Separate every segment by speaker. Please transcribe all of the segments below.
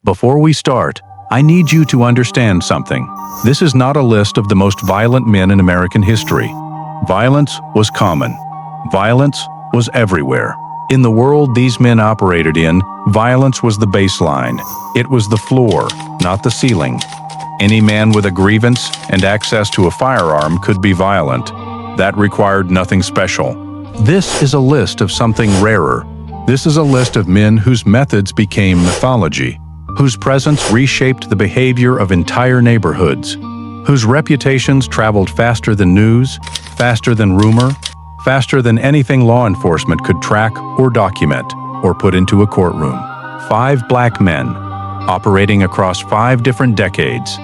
Speaker 1: Before we start, I need you to understand something. This is not a list of the most violent men in American history. Violence was common. Violence was everywhere. In the world these men operated in, violence was the baseline. It was the floor, not the ceiling. Any man with a grievance and access to a firearm could be violent. That required nothing special. This is a list of something rarer. This is a list of men whose methods became mythology, whose presence reshaped the behavior of entire neighborhoods, whose reputations traveled faster than news, faster than rumor, faster than anything law enforcement could track or document or put into a courtroom. 5 black men, operating across 5 different decades,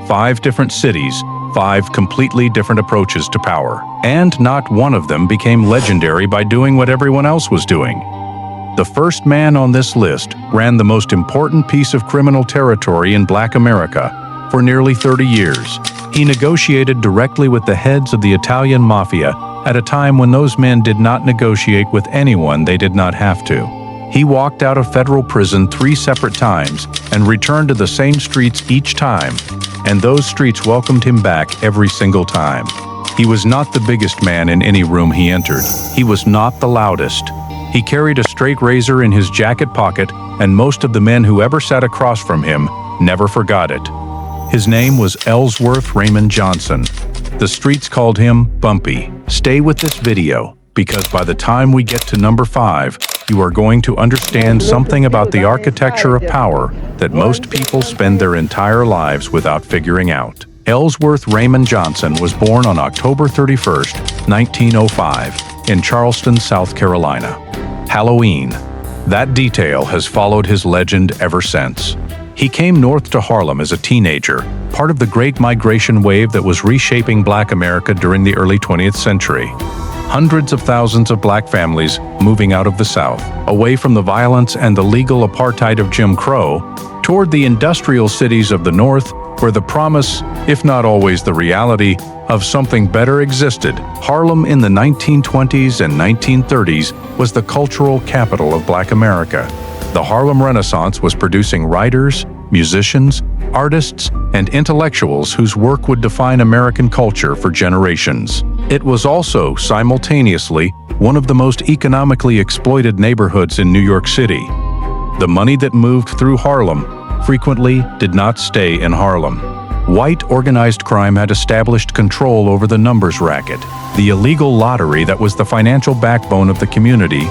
Speaker 1: 5 different cities, 5 completely different approaches to power. And not one of them became legendary by doing what everyone else was doing. The first man on this list ran the most important piece of criminal territory in Black America for nearly 30 years. He negotiated directly with the heads of the Italian mafia at a time when those men did not negotiate with anyone they did not have to. He walked out of federal prison 3 separate times and returned to the same streets each time, and those streets welcomed him back every single time. He was not the biggest man in any room he entered. He was not the loudest. He carried a straight razor in his jacket pocket, and most of the men who ever sat across from him never forgot it. His name was Ellsworth Raymond Johnson. The streets called him Bumpy. Stay with this video, because by the time we get to number 5, you are going to understand something about the architecture of power that most people spend their entire lives without figuring out. Ellsworth Raymond Johnson was born on October 31st, 1905, in Charleston, South Carolina. Halloween. That detail has followed his legend ever since. He came north to Harlem as a teenager, part of the Great Migration wave that was reshaping Black America during the early 20th century. Hundreds of thousands of black families moving out of the South, away from the violence and the legal apartheid of Jim Crow, toward the industrial cities of the North, where the promise, if not always the reality, of something better existed. Harlem in the 1920s and 1930s was the cultural capital of Black America. The Harlem Renaissance was producing writers, musicians, artists, and intellectuals whose work would define American culture for generations. It was also, simultaneously, one of the most economically exploited neighborhoods in New York City. The money that moved through Harlem frequently did not stay in Harlem. White organized crime had established control over the numbers racket, the illegal lottery that was the financial backbone of the community,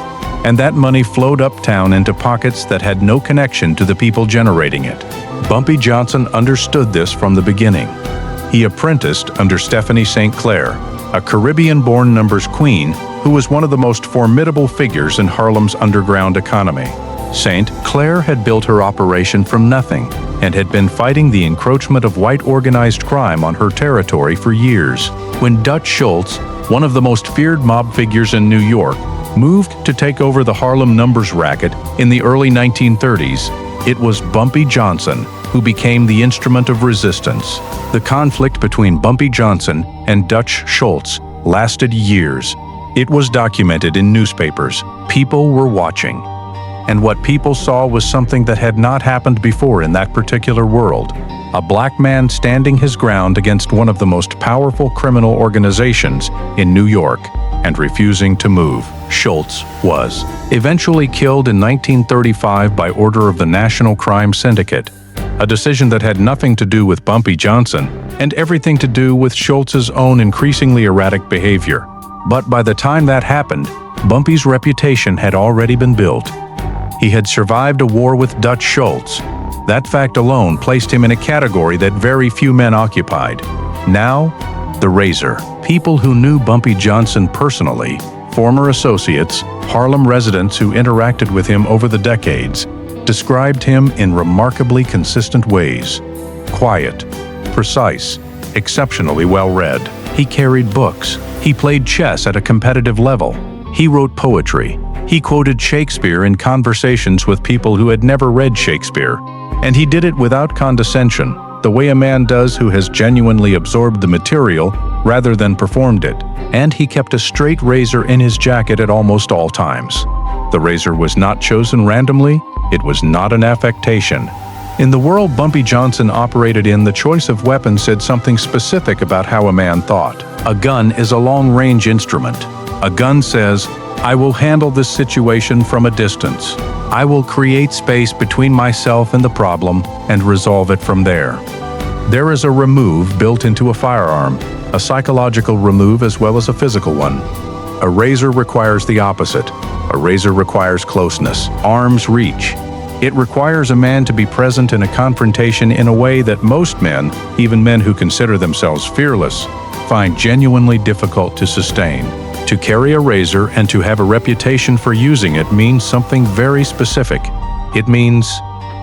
Speaker 1: and that money flowed uptown into pockets that had no connection to the people generating it. Bumpy Johnson understood this from the beginning. He apprenticed under Stephanie St. Clair, a Caribbean-born numbers queen who was one of the most formidable figures in Harlem's underground economy. St. Clair had built her operation from nothing and had been fighting the encroachment of white organized crime on her territory for years. When Dutch Schultz, one of the most feared mob figures in New York, moved to take over the Harlem numbers racket in the early 1930s, it was Bumpy Johnson who became the instrument of resistance. The conflict between Bumpy Johnson and Dutch Schultz lasted years. It was documented in newspapers. People were watching. And what people saw was something that had not happened before in that particular world. A black man standing his ground against one of the most powerful criminal organizations in New York and refusing to move. Schultz was eventually killed in 1935 by order of the National Crime Syndicate, a decision that had nothing to do with Bumpy Johnson and everything to do with Schultz's own increasingly erratic behavior. But by the time that happened, Bumpy's reputation had already been built. He had survived a war with Dutch Schultz. That fact alone placed him in a category that very few men occupied. Now, the Razor. People who knew Bumpy Johnson personally, former associates, Harlem residents who interacted with him over the decades, described him in remarkably consistent ways. Quiet, precise, exceptionally well-read. He carried books. He played chess at a competitive level. He wrote poetry. He quoted Shakespeare in conversations with people who had never read Shakespeare. And he did it without condescension, the way a man does who has genuinely absorbed the material rather than performed it. And he kept a straight razor in his jacket at almost all times. The razor was not chosen randomly. It was not an affectation. In the world Bumpy Johnson operated in, the choice of weapon said something specific about how a man thought. A gun is a long-range instrument. A gun says, I will handle this situation from a distance. I will create space between myself and the problem and resolve it from there. There is a remove built into a firearm, a psychological remove as well as a physical one. A razor requires the opposite. A razor requires closeness, arm's reach. It requires a man to be present in a confrontation in a way that most men, even men who consider themselves fearless, find genuinely difficult to sustain. To carry a razor and to have a reputation for using it means something very specific. It means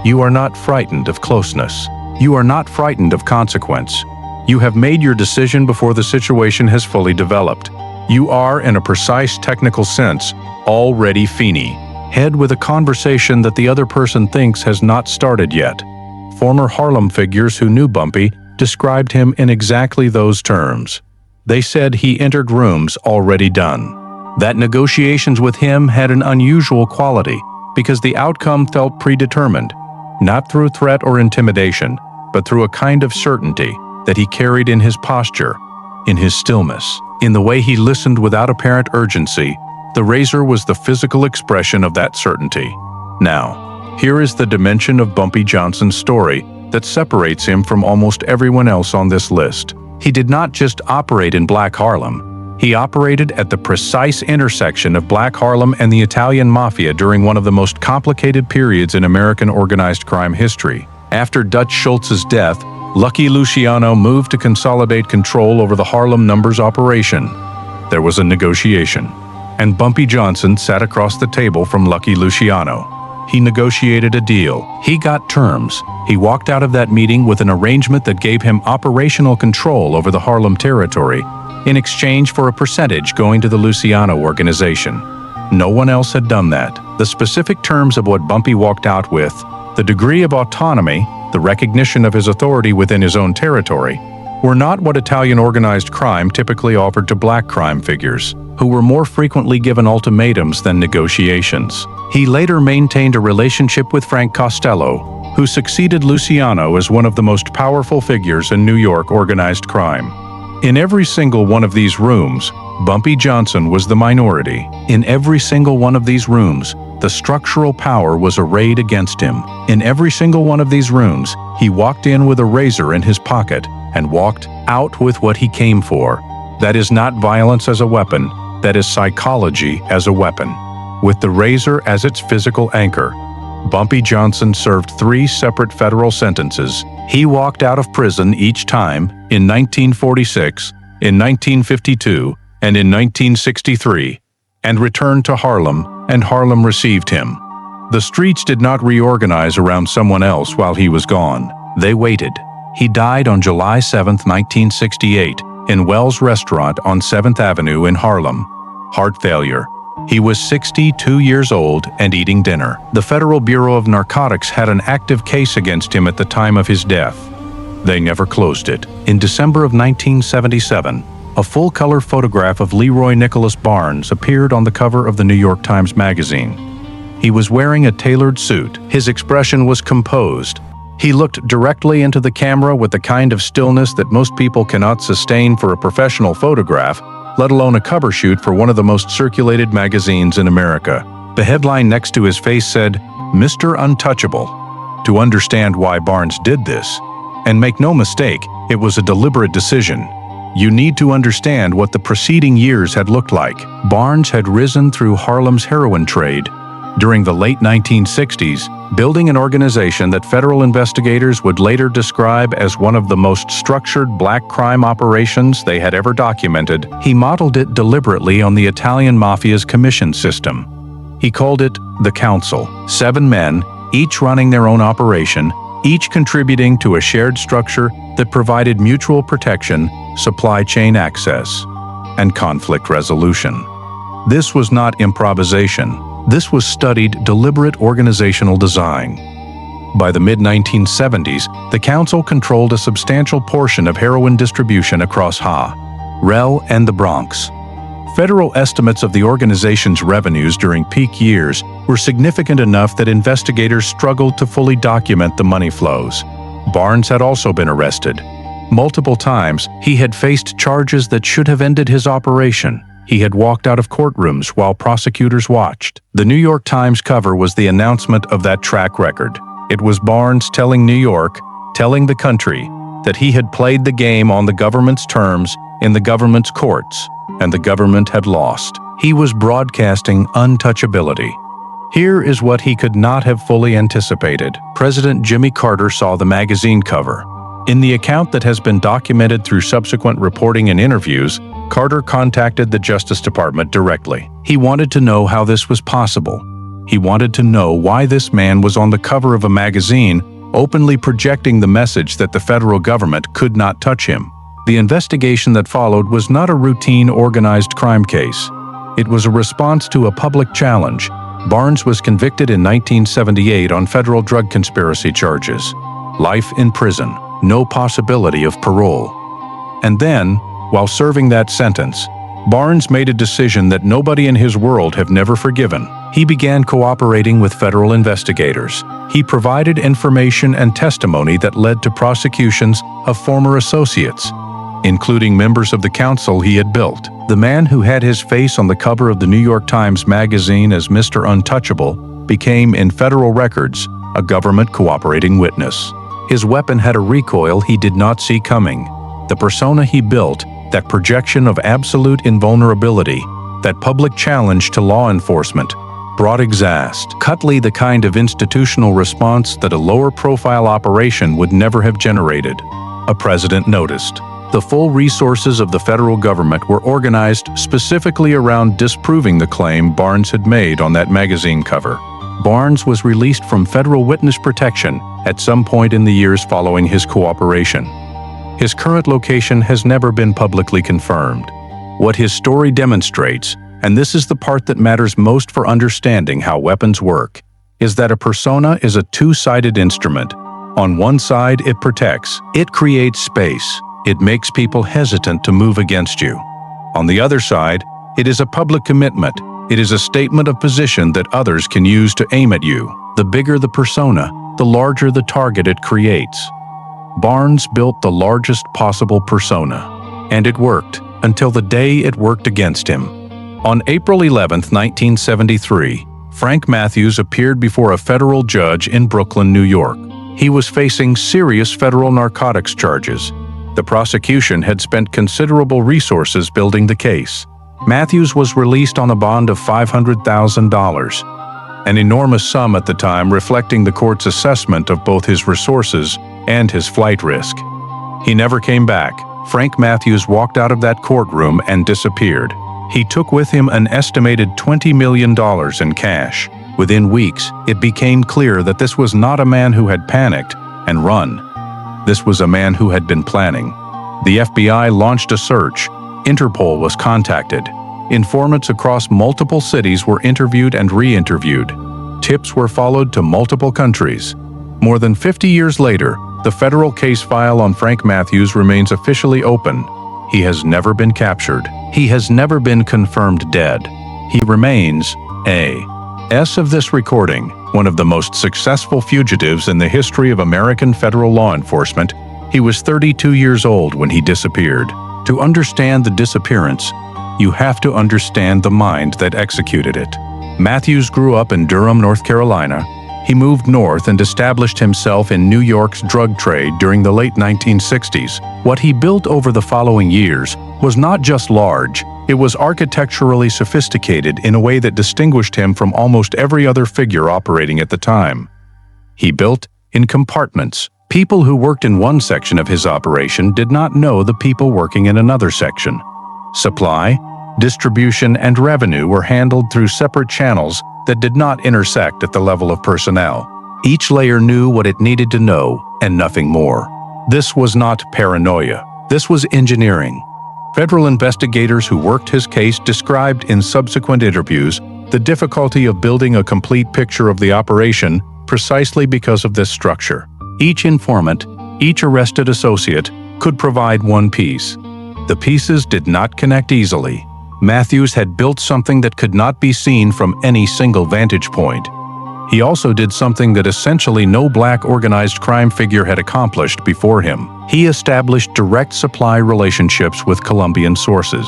Speaker 1: you are not frightened of closeness. You are not frightened of consequence. You have made your decision before the situation has fully developed. You are, in a precise technical sense, already Feeney, head with a conversation that the other person thinks has not started yet. Former Harlem figures who knew Bumpy described him in exactly those terms. They said he entered rooms already done. That negotiations with him had an unusual quality because the outcome felt predetermined, not through threat or intimidation, but through a kind of certainty that he carried in his posture, in his stillness, in the way he listened without apparent urgency. The razor was the physical expression of that certainty. Now, here is the dimension of Bumpy Johnson's story that separates him from almost everyone else on this list. He did not just operate in Black Harlem. He operated at the precise intersection of Black Harlem and the Italian Mafia during one of the most complicated periods in American organized crime history. After Dutch Schultz's death, Lucky Luciano moved to consolidate control over the Harlem Numbers operation. There was a negotiation, and Bumpy Johnson sat across the table from Lucky Luciano. He negotiated a deal. He got terms. He walked out of that meeting with an arrangement that gave him operational control over the Harlem territory in exchange for a percentage going to the Luciano organization. No one else had done that. The specific terms of what Bumpy walked out with, the degree of autonomy, the recognition of his authority within his own territory, were not what Italian organized crime typically offered to black crime figures, who were more frequently given ultimatums than negotiations. He later maintained a relationship with Frank Costello, who succeeded Luciano as one of the most powerful figures in New York organized crime. In every single one of these rooms, Bumpy Johnson was the minority. In every single one of these rooms, the structural power was arrayed against him. In every single one of these rooms, he walked in with a razor in his pocket and walked out with what he came for. That is not violence as a weapon, that is psychology as a weapon. With the razor as its physical anchor, Bumpy Johnson served 3 separate federal sentences. He walked out of prison each time, in 1946, in 1952, and in 1963, and returned to Harlem, and Harlem received him. The streets did not reorganize around someone else while he was gone. They waited. He died on July 7, 1968, in Wells Restaurant on 7th Avenue in Harlem. Heart failure. He was 62 years old and eating dinner. The Federal Bureau of Narcotics had an active case against him at the time of his death. They never closed it. In December of 1977, a full-color photograph of Leroy Nicky Barnes appeared on the cover of the New York Times Magazine. He was wearing a tailored suit. His expression was composed. He looked directly into the camera with the kind of stillness that most people cannot sustain for a professional photograph, let alone a cover shoot for one of the most circulated magazines in America. The headline next to his face said, "Mr. Untouchable." To understand why Barnes did this, and make no mistake, it was a deliberate decision, you need to understand what the preceding years had looked like. Barnes had risen through Harlem's heroin trade during the late 1960s, building an organization that federal investigators would later describe as one of the most structured black crime operations they had ever documented. He modeled it deliberately on the Italian Mafia's commission system. He called it the Council. 7 men, each running their own operation, each contributing to a shared structure that provided mutual protection, supply chain access, and conflict resolution. This was not improvisation. This was studied, deliberate organizational design. By the mid-1970s, the Council controlled a substantial portion of heroin distribution across Harlem and the Bronx. Federal estimates of the organization's revenues during peak years were significant enough that investigators struggled to fully document the money flows. Barnes had also been arrested. Multiple times, he had faced charges that should have ended his operation. He had walked out of courtrooms while prosecutors watched. The New York Times cover was the announcement of that track record. It was Barnes telling New York, telling the country, that he had played the game on the government's terms in the government's courts, and the government had lost. He was broadcasting untouchability. Here is what he could not have fully anticipated. President Jimmy Carter saw the magazine cover. In the account that has been documented through subsequent reporting and interviews, Carter contacted the Justice Department directly. He wanted to know how this was possible. He wanted to know why this man was on the cover of a magazine, openly projecting the message that the federal government could not touch him. The investigation that followed was not a routine organized crime case. It was a response to a public challenge. Barnes was convicted in 1978 on federal drug conspiracy charges. Life in prison, no possibility of parole. And then, while serving that sentence, Barnes made a decision that nobody in his world have never forgiven. He began cooperating with federal investigators. He provided information and testimony that led to prosecutions of former associates, including members of the council he had built. The man who had his face on the cover of the New York Times magazine as Mr. Untouchable became, in federal records, a government cooperating witness. His weapon had a recoil he did not see coming. The persona he built, that projection of absolute invulnerability, that public challenge to law enforcement, brought exactly the kind of institutional response that a lower-profile operation would never have generated. A president noticed. The full resources of the federal government were organized specifically around disproving the claim Barnes had made on that magazine cover. Barnes was released from federal witness protection at some point in the years following his cooperation. His current location has never been publicly confirmed. What his story demonstrates, and this is the part that matters most for understanding how weapons work, is that a persona is a two-sided instrument. On one side, it protects. It creates space. It makes people hesitant to move against you. On the other side, it is a public commitment. It is a statement of position that others can use to aim at you. The bigger the persona, the larger the target it creates. Barnes built the largest possible persona, and it worked until the day it worked against him. On April 11, 1973, Frank Matthews appeared before a federal judge in Brooklyn, New York. He was facing serious federal narcotics charges. The prosecution had spent considerable resources building the case. Matthews was released on a bond of $500,000, an enormous sum at the time reflecting the court's assessment of both his resources and his flight risk. He never came back. Frank Matthews walked out of that courtroom and disappeared. He took with him an estimated $20 million in cash. Within weeks, it became clear that this was not a man who had panicked and run. This was a man who had been planning. The FBI launched a search. Interpol was contacted. Informants across multiple cities were interviewed and re-interviewed. Tips were followed to multiple countries. More than 50 years later, the federal case file on Frank Matthews remains officially open. He has never been captured. He has never been confirmed dead. He remains A.S. of this recording, one of the most successful fugitives in the history of American federal law enforcement. He was 32 years old when he disappeared. To understand the disappearance, you have to understand the mind that executed it. Matthews grew up in Durham, North Carolina. He moved north and established himself in New York's drug trade during the late 1960s. What he built over the following years was not just large, it was architecturally sophisticated in a way that distinguished him from almost every other figure operating at the time. He built in compartments. People who worked in one section of his operation did not know the people working in another section. Supply, distribution, and revenue were handled through separate channels that did not intersect at the level of personnel. Each layer knew what it needed to know, and nothing more. This was not paranoia. This was engineering. Federal investigators who worked his case described in subsequent interviews the difficulty of building a complete picture of the operation precisely because of this structure. Each informant, each arrested associate, could provide one piece. The pieces did not connect easily. Matthews had built something that could not be seen from any single vantage point. He also did something that essentially no black organized crime figure had accomplished before him. He established direct supply relationships with Colombian sources.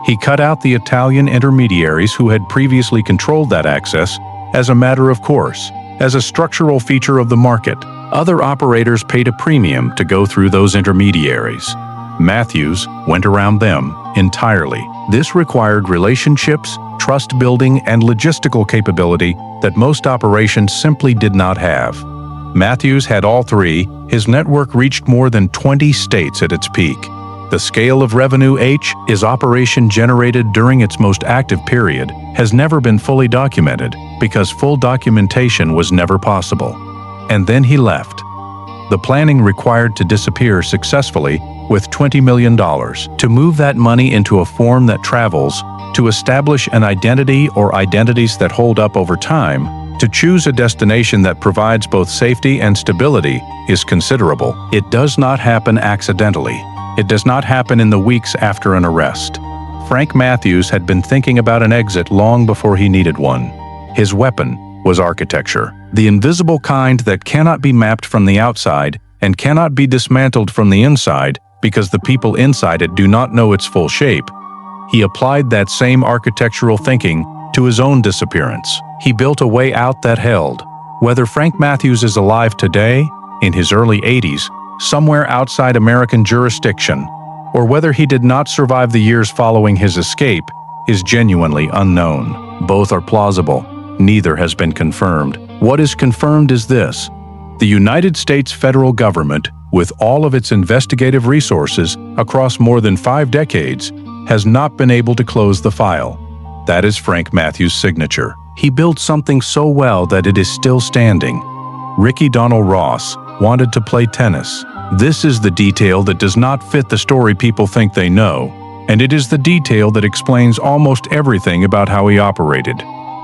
Speaker 1: He cut out the Italian intermediaries who had previously controlled that access as a matter of course, as a structural feature of the market. Other operators paid a premium to go through those intermediaries. Matthews went around them entirely. This required relationships, trust building, and logistical capability that most operations simply did not have. Matthews had all three. His network reached more than 20 states at its peak. The scale of revenue his operation generated during its most active period has never been fully documented because full documentation was never possible. And then he left. The planning required to disappear successfully with $20 million, to move that money into a form that travels, to establish an identity or identities that hold up over time, to choose a destination that provides both safety and stability is considerable. It does not happen accidentally. It does not happen in the weeks after an arrest. Frank Matthews had been thinking about an exit long before he needed one. His weapon was architecture, the invisible kind that cannot be mapped from the outside and cannot be dismantled from the inside because the people inside it do not know its full shape. He applied that same architectural thinking to his own disappearance. He built a way out that held. Whether Frank Matthews is alive today, in his early 80s, somewhere outside American jurisdiction, or whether he did not survive the years following his escape, is genuinely unknown. Both are plausible. Neither has been confirmed. What is confirmed is this: the United States federal government, with all of its investigative resources across more than 5 decades, has not been able to close the file. That is Frank Matthews' signature. He built something so well that it is still standing. Ricky Ross wanted to play tennis. This is the detail that does not fit the story people think they know, and it is the detail that explains almost everything about how he operated.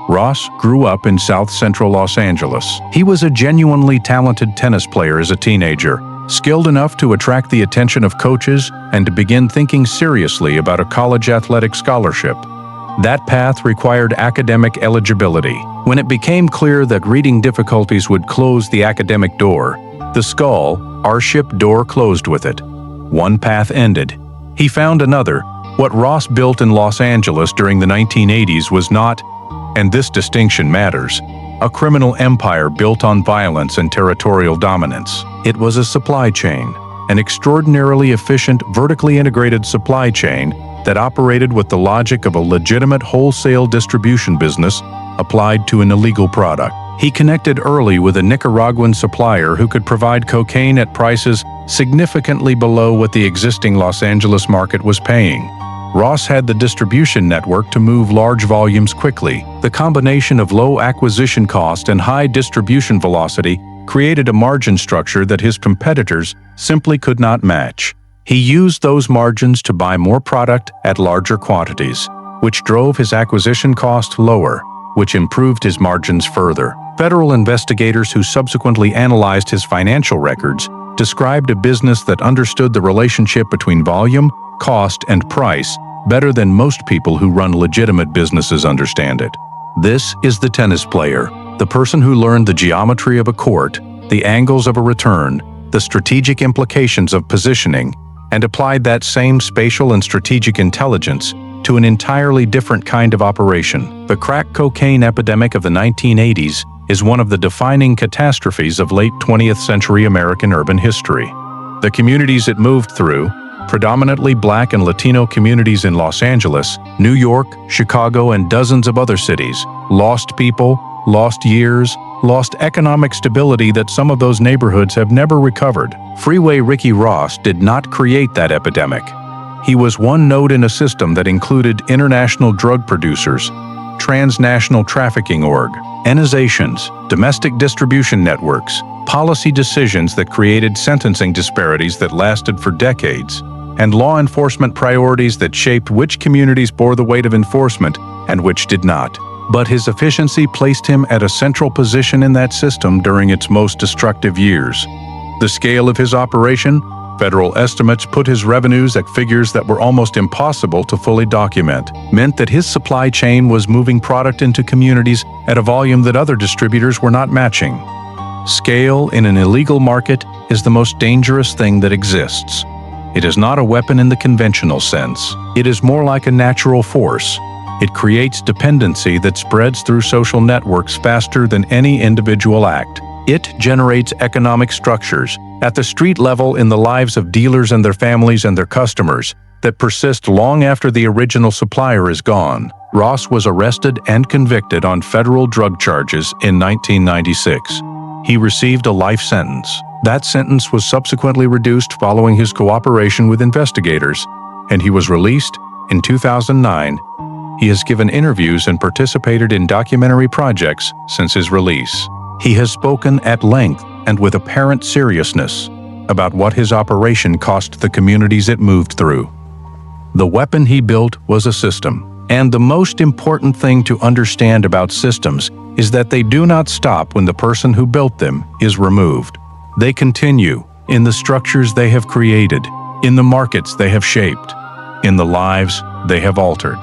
Speaker 1: Ross grew up in South Central Los Angeles. He was a genuinely talented tennis player as a teenager, skilled enough to attract the attention of coaches and to begin thinking seriously about a college athletic scholarship. That path required academic eligibility. When it became clear that reading difficulties would close the academic door, the scholarship door closed with it. One path ended. He found another. What Ross built in Los Angeles during the 1980s was not, and this distinction matters, a criminal empire built on violence and territorial dominance. It was a supply chain, an extraordinarily efficient, vertically integrated supply chain that operated with the logic of a legitimate wholesale distribution business applied to an illegal product. He connected early with a Nicaraguan supplier who could provide cocaine at prices significantly below what the existing Los Angeles market was paying. Ross had the distribution network to move large volumes quickly. The combination of low acquisition cost and high distribution velocity created a margin structure that his competitors simply could not match. He used those margins to buy more product at larger quantities, which drove his acquisition cost lower, which improved his margins further. Federal investigators who subsequently analyzed his financial records described a business that understood the relationship between volume, cost, and price better than most people who run legitimate businesses understand it. This is the tennis player, the person who learned the geometry of a court, the angles of a return, the strategic implications of positioning, and applied that same spatial and strategic intelligence to an entirely different kind of operation. The crack cocaine epidemic of the 1980s is one of the defining catastrophes of late 20th century American urban history. The communities it moved through, predominantly Black and Latino communities in Los Angeles, New York, Chicago, and dozens of other cities, lost people, lost years, lost economic stability that some of those neighborhoods have never recovered. Freeway Rick Ross did not create that epidemic. He was one node in a system that included international drug producers, transnational trafficking organizations, domestic distribution networks, policy decisions that created sentencing disparities that lasted for decades, and law enforcement priorities that shaped which communities bore the weight of enforcement and which did not. But his efficiency placed him at a central position in that system during its most destructive years. The scale of his operation? Federal estimates put his revenues at figures that were almost impossible to fully document, meant that his supply chain was moving product into communities at a volume that other distributors were not matching. Scale in an illegal market is the most dangerous thing that exists. It is not a weapon in the conventional sense. It is more like a natural force. It creates dependency that spreads through social networks faster than any individual act. It generates economic structures at the street level in the lives of dealers and their families and their customers that persist long after the original supplier is gone. Ross was arrested and convicted on federal drug charges in 1996. He received a life sentence. That sentence was subsequently reduced following his cooperation with investigators, and he was released in 2009. He has given interviews and participated in documentary projects since his release. He has spoken at length and with apparent seriousness about what his operation cost the communities it moved through. The weapon he built was a system, and the most important thing to understand about systems is that they do not stop when the person who built them is removed. They continue in the structures they have created, in the markets they have shaped, in the lives they have altered.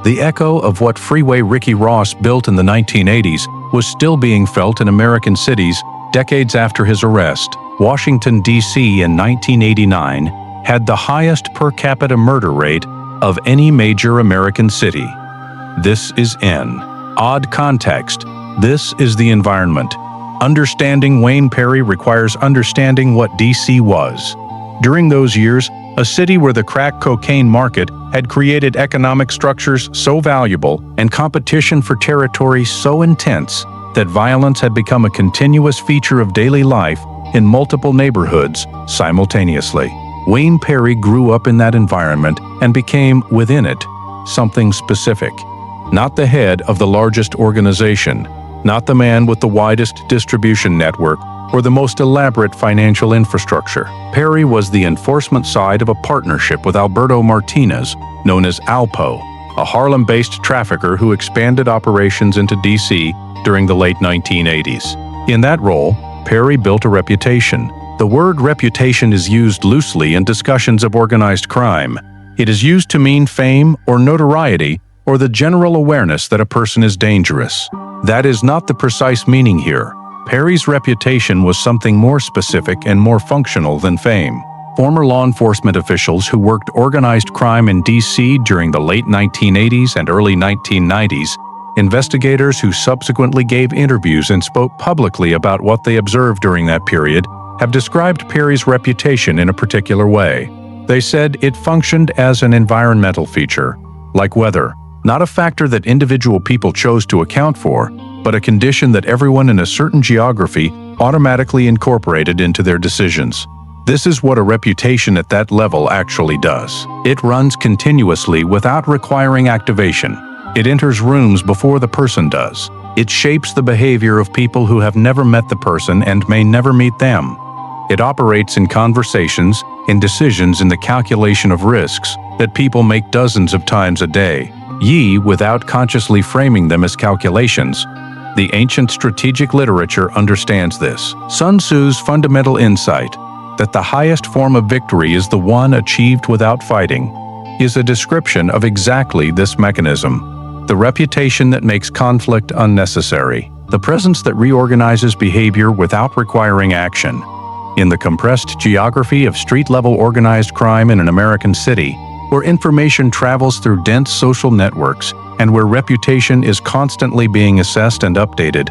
Speaker 1: The echo of what Freeway Ricky Ross built in the 1980s was still being felt in American cities decades after his arrest. Washington, D.C. in 1989 had the highest per capita murder rate of any major American city. This is in odd context. This is the environment. Understanding Wayne Perry requires understanding what D.C. was. During those years, a city where the crack cocaine market had created economic structures so valuable and competition for territory so intense that violence had become a continuous feature of daily life in multiple neighborhoods simultaneously. Wayne Perry grew up in that environment and became, within it, something specific. Not the head of the largest organization, not the man with the widest distribution network or the most elaborate financial infrastructure. Perry was the enforcement side of a partnership with Alberto Martinez, known as Alpo, a Harlem-based trafficker who expanded operations into D.C. during the late 1980s. In that role, Perry built a reputation. The word reputation is used loosely in discussions of organized crime. It is used to mean fame or notoriety or the general awareness that a person is dangerous. That is not the precise meaning here. Perry's reputation was something more specific and more functional than fame. Former law enforcement officials who worked organized crime in D.C. during the late 1980s and early 1990s, investigators who subsequently gave interviews and spoke publicly about what they observed during that period, have described Perry's reputation in a particular way. They said it functioned as an environmental feature, like weather, not a factor that individual people chose to account for, but a condition that everyone in a certain geography automatically incorporated into their decisions. This is what a reputation at that level actually does. It runs continuously without requiring activation. It enters rooms before the person does. It shapes the behavior of people who have never met the person and may never meet them. It operates in conversations, in decisions, in the calculation of risks that people make dozens of times a day, without consciously framing them as calculations. The ancient strategic literature understands this. Sun Tzu's fundamental insight, that the highest form of victory is the one achieved without fighting, is a description of exactly this mechanism. The reputation that makes conflict unnecessary. The presence that reorganizes behavior without requiring action. In the compressed geography of street-level organized crime in an American city, where information travels through dense social networks and where reputation is constantly being assessed and updated,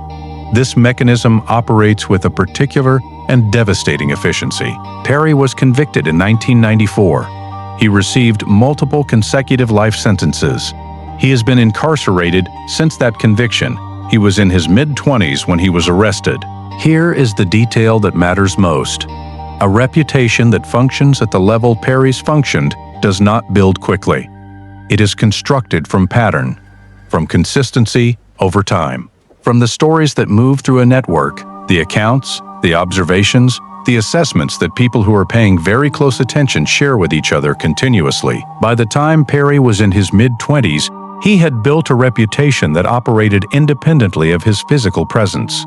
Speaker 1: this mechanism operates with a particular and devastating efficiency. Perry was convicted in 1994. He received multiple consecutive life sentences. He has been incarcerated since that conviction. He was in his mid-20s when he was arrested. Here is the detail that matters most. A reputation that functions at the level Perry's functioned does not build quickly. It is constructed from pattern, from consistency over time, from the stories that move through a network, the accounts, the observations, the assessments that people who are paying very close attention share with each other continuously. By the time Perry was in his mid-20s, he had built a reputation that operated independently of his physical presence.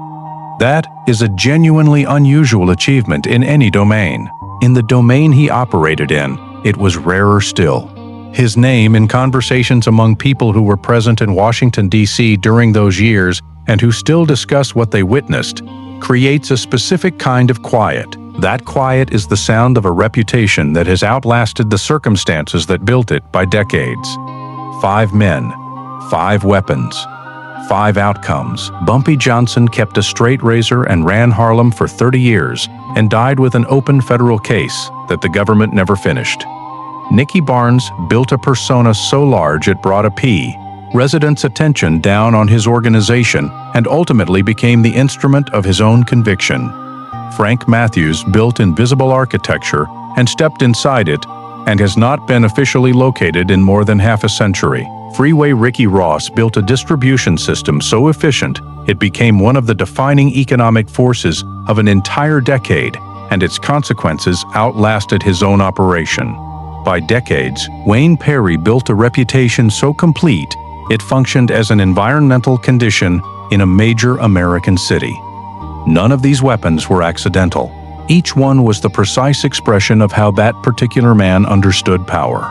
Speaker 1: That is a genuinely unusual achievement in any domain. In the domain he operated in, it was rarer still. His name, in conversations among people who were present in Washington, D.C. during those years and who still discuss what they witnessed, creates a specific kind of quiet. That quiet is the sound of a reputation that has outlasted the circumstances that built it by decades. 5 men, 5 weapons, 5 outcomes. Bumpy Johnson kept a straight razor and ran Harlem for 30 years and died with an open federal case that the government never finished. Nikki Barnes built a persona so large it brought a residents' attention down on his organization and ultimately became the instrument of his own conviction. Frank Matthews built invisible architecture and stepped inside it and has not been officially located in more than half a century. Freeway Ricky Ross built a distribution system so efficient it became one of the defining economic forces of an entire decade, and its consequences outlasted his own operation. By decades, Wayne Perry built a reputation so complete it functioned as an environmental condition in a major American city. None of these weapons were accidental. Each one was the precise expression of how that particular man understood power.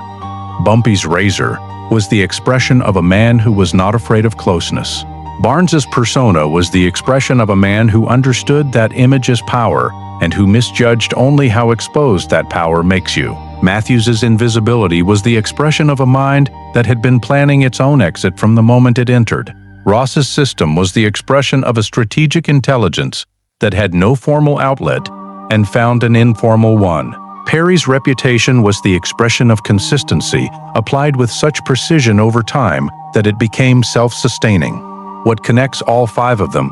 Speaker 1: Bumpy's razor was the expression of a man who was not afraid of closeness. Barnes's persona was the expression of a man who understood that image as power and who misjudged only how exposed that power makes you. Matthews's invisibility was the expression of a mind that had been planning its own exit from the moment it entered. Ross's system was the expression of a strategic intelligence that had no formal outlet and found an informal one. Perry's reputation was the expression of consistency applied with such precision over time that it became self-sustaining. What connects all 5 of them,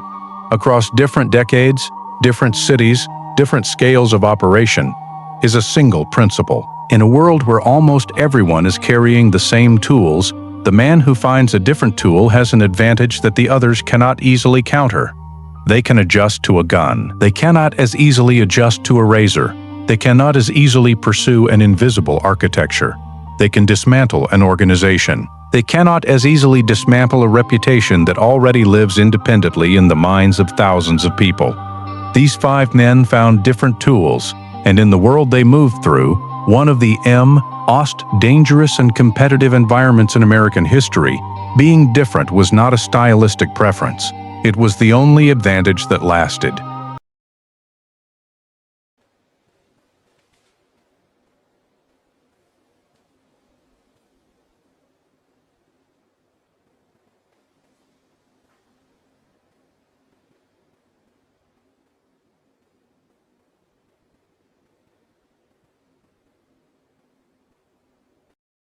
Speaker 1: across different decades, different cities, different scales of operation, is a single principle. In a world where almost everyone is carrying the same tools, the man who finds a different tool has an advantage that the others cannot easily counter. They can adjust to a gun. They cannot as easily adjust to a razor. They cannot as easily pursue an invisible architecture. They can dismantle an organization. They cannot as easily dismantle a reputation that already lives independently in the minds of thousands of people. These 5 men found different tools, and in the world they moved through, one of the most dangerous and competitive environments in American history, being different was not a stylistic preference. It was the only advantage that lasted.